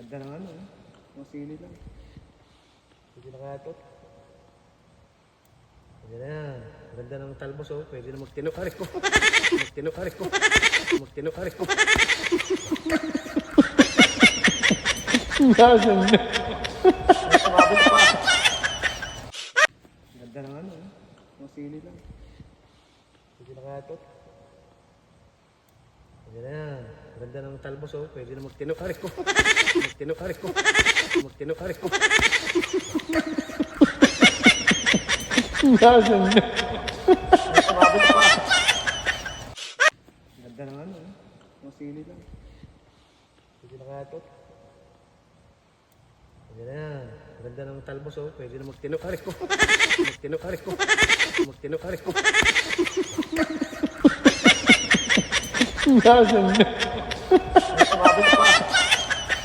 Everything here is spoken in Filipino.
Ganda ng ano, mga sili lang. Pwede na kaya ito. Pwede na yan. Ganda ng talbos, oh. Pwede na magtinukarik ko. Magtinukarik ko. Magtinukarik ko. Sumabit pa. Ganda ng ano, mga sili lang. Pwede na kaya ito. Pwede na yan. Ganda ng talbos, oh. Pwede na magtinukarik ko. Magtinukarik ko. Magtinukarik ko. Sumabit pa. Ganda ng ano, mga sili lang. Pwede na kaya ito. Pwede na yan. Ganda ng talbos, oh. Pwede na magtinukarik ko. Magtinukarik ko. Magtinukarik ko. Sumabit pa.